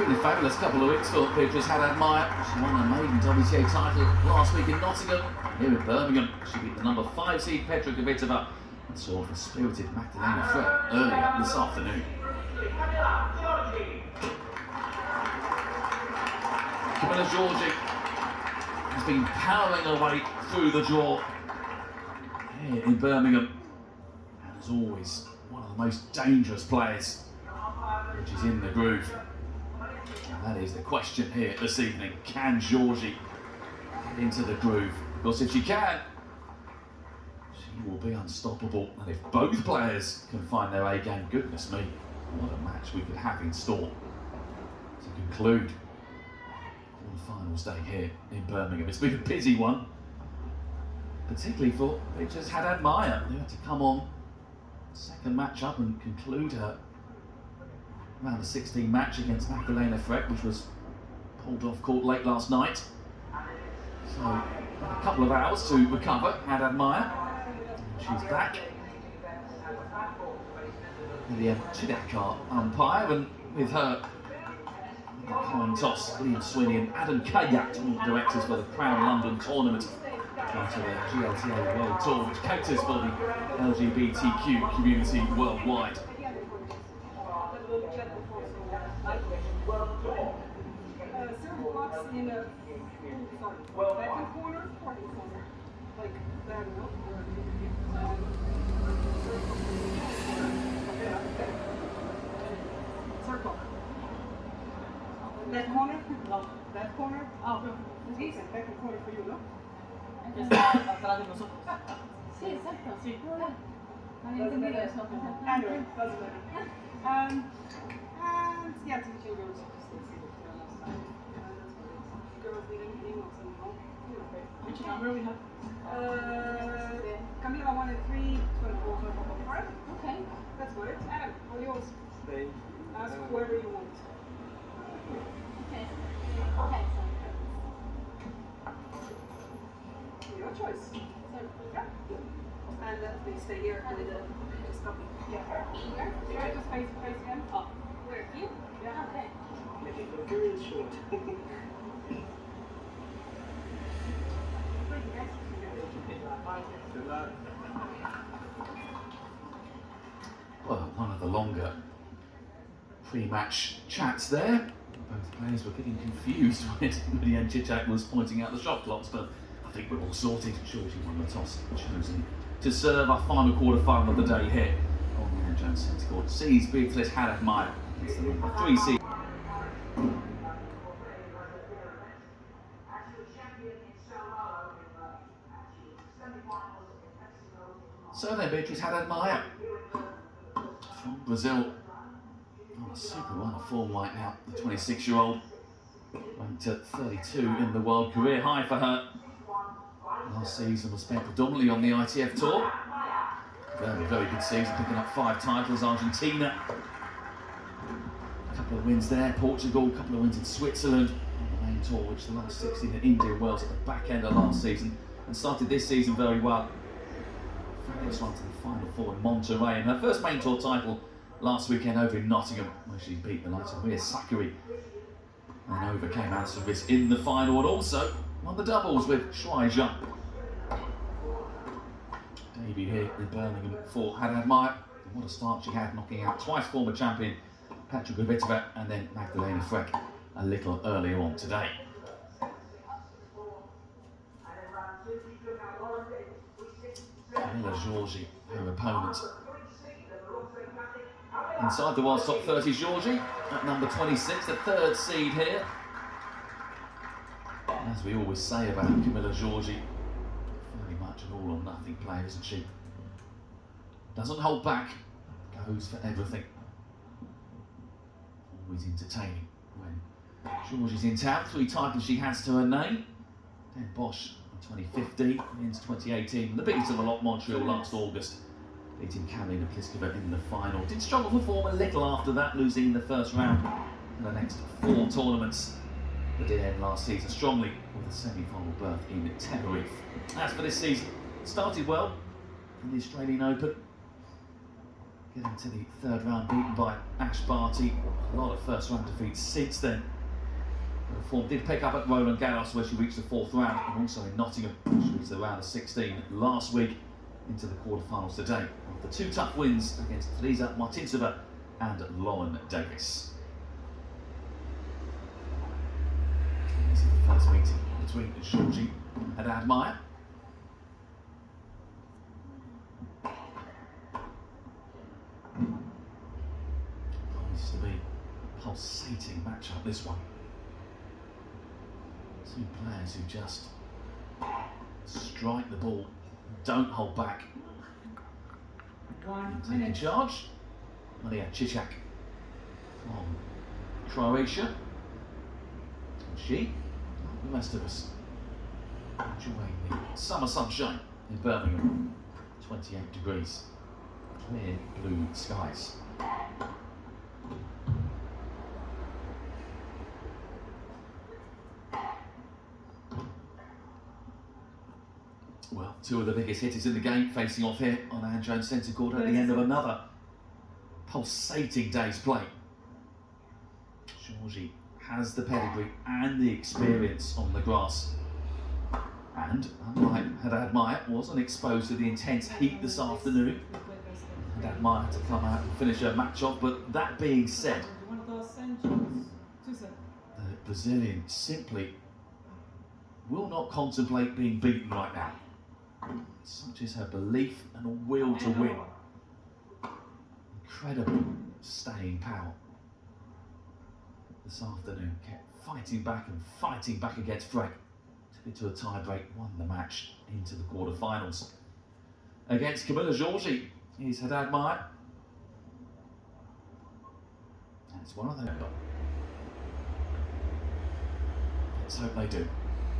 been a fabulous couple of weeks for Beatriz Haddad Maia. She won her maiden WTA title last week in Nottingham. Here in Birmingham, she beat the number 5 seed Petra Kvitova and saw the spirited Magdalena Fred earlier this afternoon. Camila Giorgi has been powering her way through the draw here in Birmingham, and as always, one of the most dangerous players, which is in the groove. And that is the question here this evening. Can Giorgi get into the groove? Because if she can, she will be unstoppable. And if both players can find their A game, goodness me, what a match we could have in store to conclude the finals day here in Birmingham. It's been a busy one, particularly for Beatriz Haddad Maia. They had to come on second match up and conclude her round of 16 match against Magdalena Fred, which was pulled off court late last night. So a couple of hours to recover Haddad Maia. She's back. The Chidakar umpire, and with her coin toss, Liam Sweeney and Adam Kayak, directors for the Crown London tournament, part of the GLTA World Tour, which caters for the LGBTQ community worldwide. That corner? No. That corner? Ah, sí, second corner for you, ¿no? Atrás de nosotros. Sí, exacto. Sí. Había entendido eso. Anyway, doesn't matter. And yeah, to the girls. Girls didn't email somehow. Which number we have? Camila wanted 3, 24, 25. Okay. That's good. Adam, all yours. Stay. Ask whoever you want. Okay. Okay. Your choice. Yeah. And please stay here and just copy. Yeah. Here? Here, just face again. Oh, where? You? Yeah. Okay. Maybe very short. Well, one of the longer pre-match chats there. Both players were getting confused when Maria Chichat was pointing out the shot clocks, but I think we're all sorted. Giorgi won the toss, chosen to serve our final quarter final of the day here on the Jones Centre Court. Sees Beatriz Haddad Maia against the number 3 seed. So then, Beatriz Haddad Maia from Brazil. Oh, a super run of form right now. The 26-year-old ranked at 32 in the world, career high for her. Last season was spent predominantly on the ITF Tour. Very, very good season, picking up 5 titles. Argentina, a couple of wins there. Portugal, a couple of wins in Switzerland. On the main tour, which the last 16 in India, Wales at the back end of last season, and started this season very well. First one to the Final Four in Monterey, and her first main tour title last weekend over in Nottingham, where she beat the likes of Maia Sakkari and overcame Alison Riss in the final, and also won the doubles with Shuai Zhang. Debut here in Birmingham for Haddad Maia. What a start she had, knocking out twice former champion Petra Kvitova and then Magdalena Fred a little earlier on today. Camila Giorgi, her opponent. Inside the world's top 30, Giorgi at number 26, the 3rd seed here. And as we always say about Camila Giorgi, very much an all-or-nothing player, isn't she? Doesn't hold back, goes for everything. Always entertaining when Giorgi's in town. 3 titles she has to her name. Den Bosch in 2015, wins 2018. The biggest of the lot, Montreal last August, beating Camila Pliskova in the final. Did struggle for form a little after that, losing in the first round in the next 4 tournaments. But did end last season strongly with a semi-final berth in Tenerife. As for this season, started well in the Australian Open. getting to the third round, beaten by Ash Barty. A lot of first round defeats since then. The form did pick up at Roland Garros, where she reached the fourth round, and also in Nottingham, she reached the round of 16 last week, into the quarterfinals today. After 2 tough wins against Teresa Martinsova and Lauren Davis. This is the first meeting between Giorgi and Haddad Maia. Promised to be a pulsating matchup, this one. 2 players who just strike the ball, don't hold back. 1 Taking minute. charge, Maia from Croatia. And she, like the rest of us, enjoying the summer sunshine in Birmingham. 28 degrees, clear blue skies. Well, 2 of the biggest hitters in the game facing off here on Anne Jones Centre Court at the end of another pulsating day's play. Giorgi has the pedigree and the experience on the grass. And unlike Haddad Maia, wasn't exposed to the intense heat this afternoon. Haddad Maia had to come out and finish her match off, but that being said, the Brazilian simply will not contemplate being beaten right now. Such is her belief and will to win. Incredible staying power. This afternoon kept fighting back against Frank. Took it to a tie break, won the match into the quarterfinals. Against Camila Giorgi is Haddad Maia. And it's one of them. Let's hope they do.